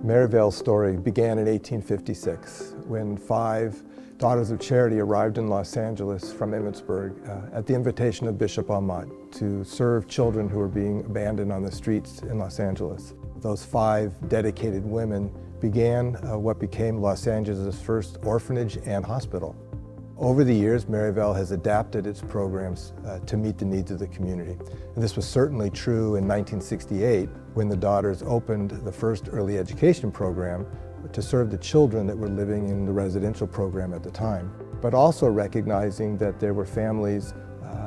Maryvale's story began in 1856 when 5 Daughters of Charity arrived in Los Angeles from Emmitsburg at the invitation of Bishop Ahmad to serve children who were being abandoned on the streets in Los Angeles. Those 5 dedicated women began what became Los Angeles' first orphanage and hospital. Over the years, Maryvale has adapted its programs to meet the needs of the community. And this was certainly true in 1968 when the Daughters opened the first early education program to serve the children that were living in the residential program at the time, but also recognizing that there were families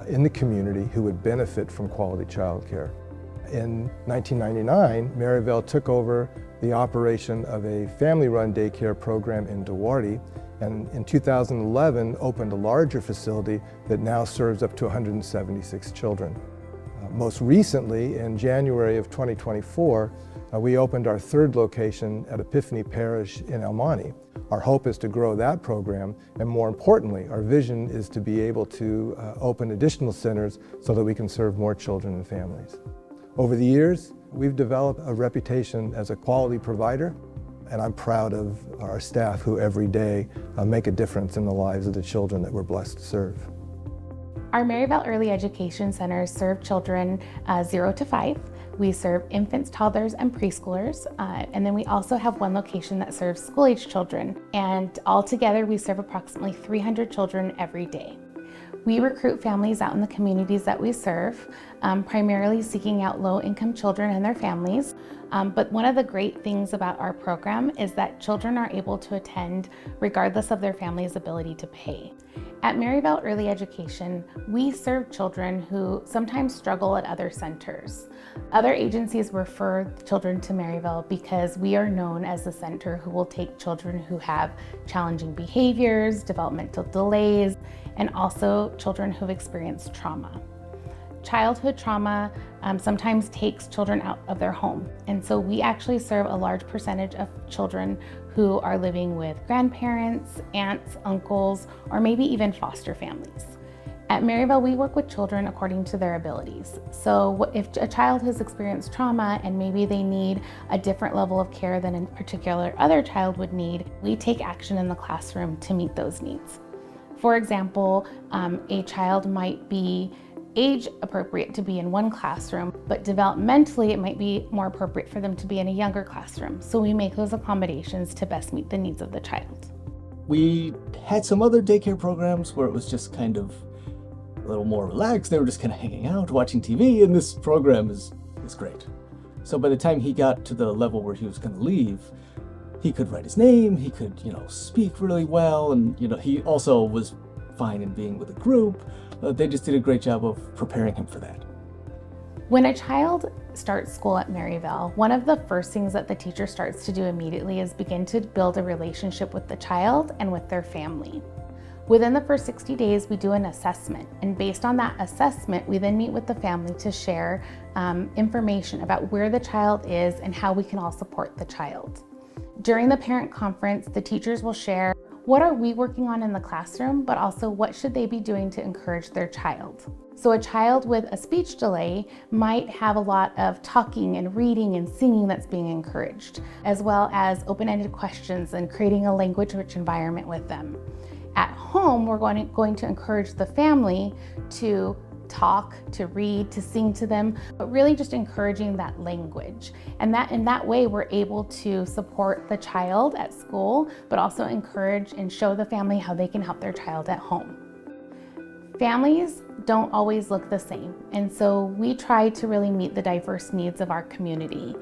in the community who would benefit from quality childcare. In 1999, Maryvale took over the operation of a family-run daycare program in Duarte, and in 2011 opened a larger facility that now serves up to 176 children. Most recently, in January of 2024, we opened our 3rd location at Epiphany Parish in El Monte. Our hope is to grow that program, and more importantly, our vision is to be able to open additional centers so that we can serve more children and families. Over the years, we've developed a reputation as a quality provider, and I'm proud of our staff who every day make a difference in the lives of the children that we're blessed to serve. Our Maryvale Early Education Centers serve children 0 to 5. We serve infants, toddlers, and preschoolers. And then we also have one location that serves school-age children. And altogether, we serve approximately 300 children every day. We recruit families out in the communities that we serve, primarily seeking out low-income children and their families. But one of the great things about our program is that children are able to attend regardless of their family's ability to pay. At Maryvale Early Education, we serve children who sometimes struggle at other centers. Other agencies refer children to Maryvale because we are known as the center who will take children who have challenging behaviors, developmental delays, and also children who've experienced trauma. Childhood trauma sometimes takes children out of their home. And so we actually serve a large percentage of children who are living with grandparents, aunts, uncles, or maybe even foster families. At Maryvale, we work with children according to their abilities. So if a child has experienced trauma and maybe they need a different level of care than a particular other child would need, we take action in the classroom to meet those needs. For example, a child might be age appropriate to be in one classroom, but developmentally it might be more appropriate for them to be in a younger classroom. So we make those accommodations to best meet the needs of the child. We had some other daycare programs where it was just kind of a little more relaxed. They were just kind of hanging out, watching TV, and this program is great. So by the time he got to the level where he was going to leave, he could write his name, he could, speak really well, and, he also was fine in being with a group. They just did a great job of preparing him for that. When a child starts school at Maryvale, one of the first things that the teacher starts to do immediately is begin to build a relationship with the child and with their family. Within the first 60 days, we do an assessment, and based on that assessment, we then meet with the family to share information about where the child is and how we can all support the child. During the parent conference, the teachers will share what are we working on in the classroom, but also what should they be doing to encourage their child. So a child with a speech delay might have a lot of talking and reading and singing that's being encouraged, as well as open-ended questions and creating a language-rich environment with them. At home, we're going to encourage the family to talk, to read, to sing to them, but really just encouraging that language. And that in that way, we're able to support the child at school, but also encourage and show the family how they can help their child at home. Families don't always look the same, and so we try to really meet the diverse needs of our community.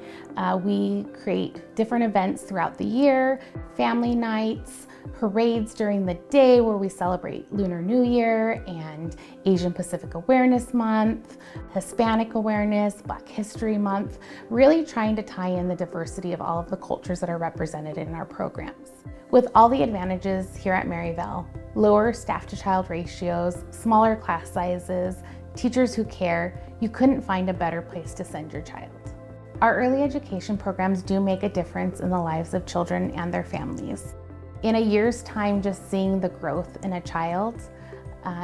We create different events throughout the year, family nights, parades during the day where we celebrate Lunar New Year and Asian Pacific Awareness Month, Hispanic Awareness, Black History Month, really trying to tie in the diversity of all of the cultures that are represented in our programs. With all the advantages here at Maryvale, lower staff-to-child ratios, smaller class sizes, teachers who care, you couldn't find a better place to send your child. Our early education programs do make a difference in the lives of children and their families. In a year's time, just seeing the growth in a child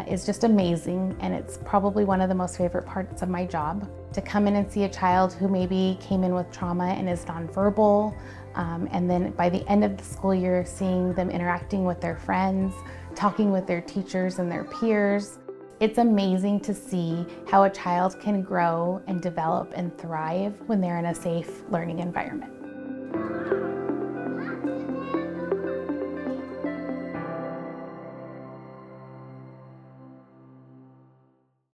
is just amazing, and it's probably one of the most favorite parts of my job. To come in and see a child who maybe came in with trauma and is nonverbal, and then by the end of the school year, seeing them interacting with their friends, talking with their teachers and their peers. It's amazing to see how a child can grow and develop and thrive when they're in a safe learning environment.